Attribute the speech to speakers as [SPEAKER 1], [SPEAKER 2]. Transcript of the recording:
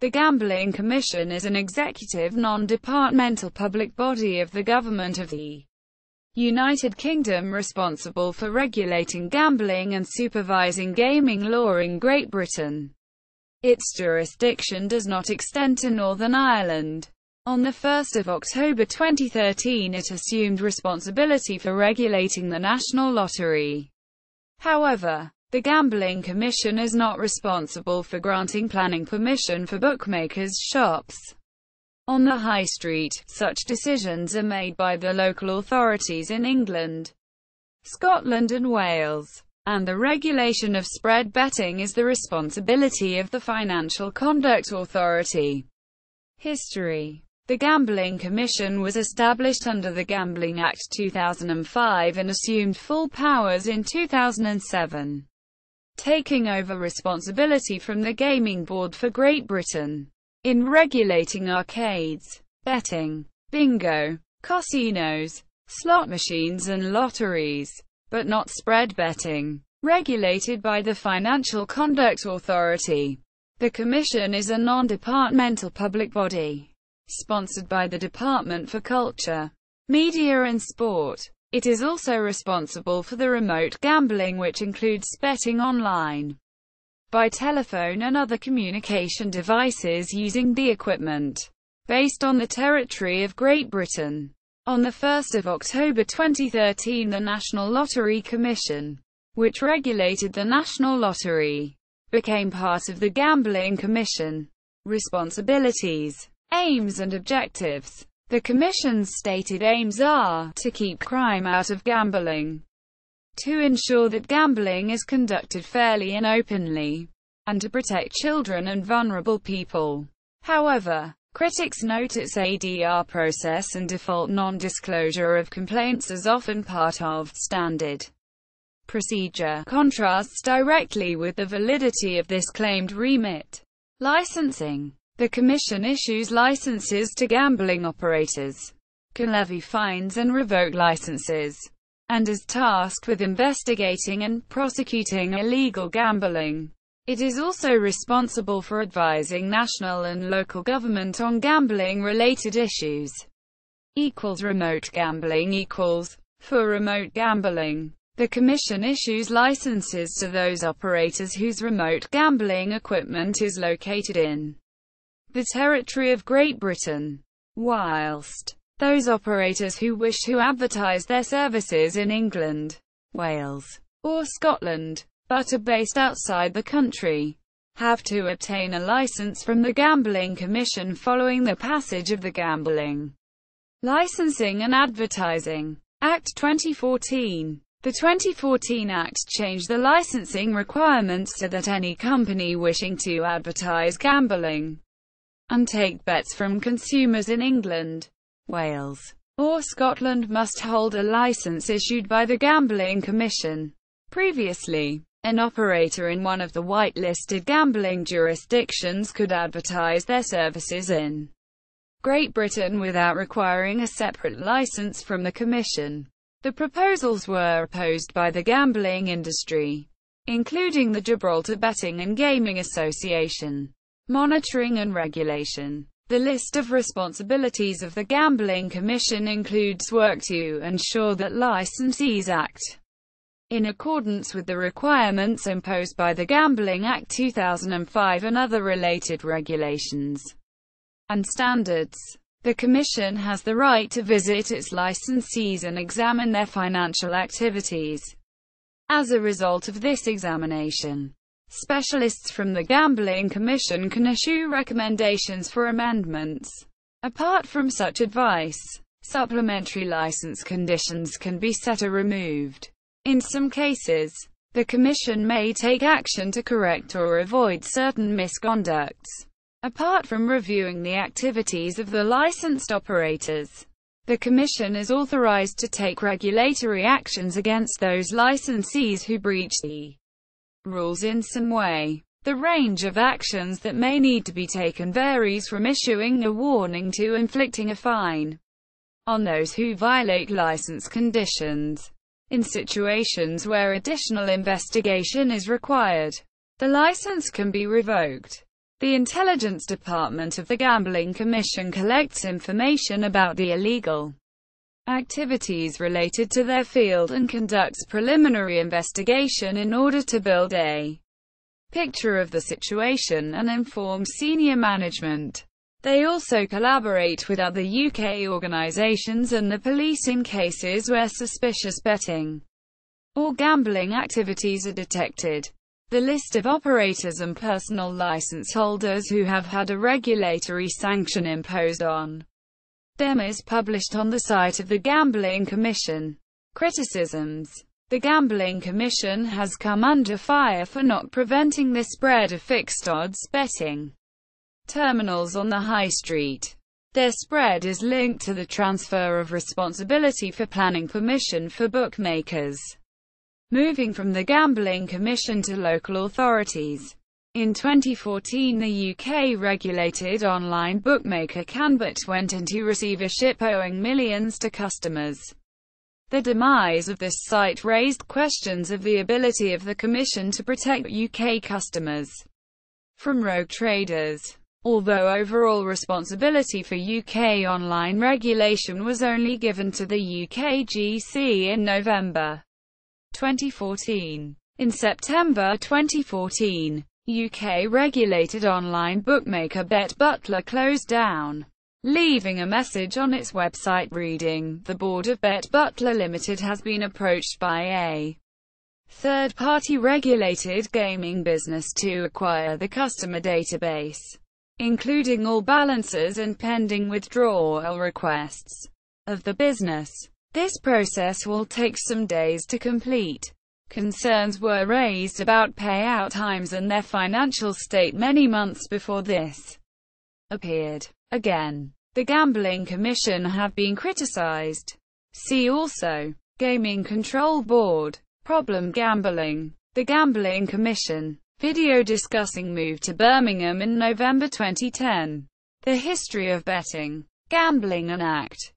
[SPEAKER 1] The Gambling Commission is an executive, non-departmental public body of the Government of the United Kingdom responsible for regulating gambling and supervising gaming law in Great Britain. Its jurisdiction does not extend to Northern Ireland. On 1 October 2013 it assumed responsibility for regulating the National Lottery. However, the Gambling Commission is not responsible for granting planning permission for bookmakers' shops on the high street. Such decisions are made by the local authorities in England, Scotland and Wales, and the regulation of spread betting is the responsibility of the Financial Conduct Authority. History. The Gambling Commission was established under the Gambling Act 2005 and assumed full powers in 2007, taking over responsibility from the Gaming Board for Great Britain in regulating arcades, betting, bingo, casinos, slot machines and lotteries, but not spread betting, regulated by the Financial Conduct Authority. The Commission is a non-departmental public body, sponsored by the Department for Culture, Media and Sport. It is also responsible for the remote gambling, which includes betting online, by telephone and other communication devices using the equipment, based on the territory of Great Britain. On 1 October 2013 the National Lottery Commission, which regulated the National Lottery, became part of the Gambling Commission. Responsibilities, aims and objectives. The Commission's stated aims are to keep crime out of gambling, to ensure that gambling is conducted fairly and openly, and to protect children and vulnerable people. However, critics note its ADR process and default non-disclosure of complaints as often part of standard procedure contrasts directly with the validity of this claimed remit. Licensing. The Commission issues licenses to gambling operators, can levy fines and revoke licenses, and is tasked with investigating and prosecuting illegal gambling. It is also responsible for advising national and local government on gambling-related issues. Remote gambling. For remote gambling, the Commission issues licenses to those operators whose remote gambling equipment is located in the territory of Great Britain, whilst those operators who wish to advertise their services in England, Wales, or Scotland, but are based outside the country, have to obtain a license from the Gambling Commission following the passage of the Gambling, Licensing and Advertising Act 2014. The 2014 Act changed the licensing requirements so that any company wishing to advertise gambling and take bets from consumers in England, Wales, or Scotland must hold a license issued by the Gambling Commission. Previously, an operator in one of the whitelisted gambling jurisdictions could advertise their services in Great Britain without requiring a separate license from the Commission. The proposals were opposed by the gambling industry, including the Gibraltar Betting and Gaming Association. Monitoring and regulation. The list of responsibilities of the Gambling Commission includes work to ensure that licensees act in accordance with the requirements imposed by the Gambling Act 2005 and other related regulations and standards. The Commission has the right to visit its licensees and examine their financial activities. As a result of this examination, specialists from the Gambling Commission can issue recommendations for amendments. Apart from such advice, supplementary license conditions can be set or removed. In some cases, the Commission may take action to correct or avoid certain misconducts. Apart from reviewing the activities of the licensed operators, the Commission is authorized to take regulatory actions against those licensees who breach the rules in some way. The range of actions that may need to be taken varies from issuing a warning to inflicting a fine on those who violate license conditions. In situations where additional investigation is required, the license can be revoked. The Intelligence Department of the Gambling Commission collects information about the illegal activities related to their field and conducts preliminary investigation in order to build a picture of the situation and inform senior management. They also collaborate with other UK organisations and the police in cases where suspicious betting or gambling activities are detected. The list of operators and personal licence holders who have had a regulatory sanction imposed on them is published on the site of the Gambling Commission. Criticisms. The Gambling Commission has come under fire for not preventing the spread of fixed odds betting terminals on the high street. Their spread is linked to the transfer of responsibility for planning permission for bookmakers, moving from the Gambling Commission to local authorities. In 2014, the UK-regulated online bookmaker Canbet went into receivership, owing millions to customers. The demise of this site raised questions of the ability of the Commission to protect UK customers from rogue traders. Although overall responsibility for UK online regulation was only given to the UKGC in November 2014. In September 2014, UK-regulated online bookmaker Bet Butler closed down, leaving a message on its website reading, "The board of Bet Butler Limited has been approached by a third-party regulated gaming business to acquire the customer database, including all balances and pending withdrawal requests of the business. This process will take some days to complete." Concerns were raised about payout times and their financial state many months before this appeared. Again, the Gambling Commission have been criticised. See also, Gaming Control Board, Problem Gambling, the Gambling Commission. Video discussing move to Birmingham in November 2010. The history of betting, gambling and Act.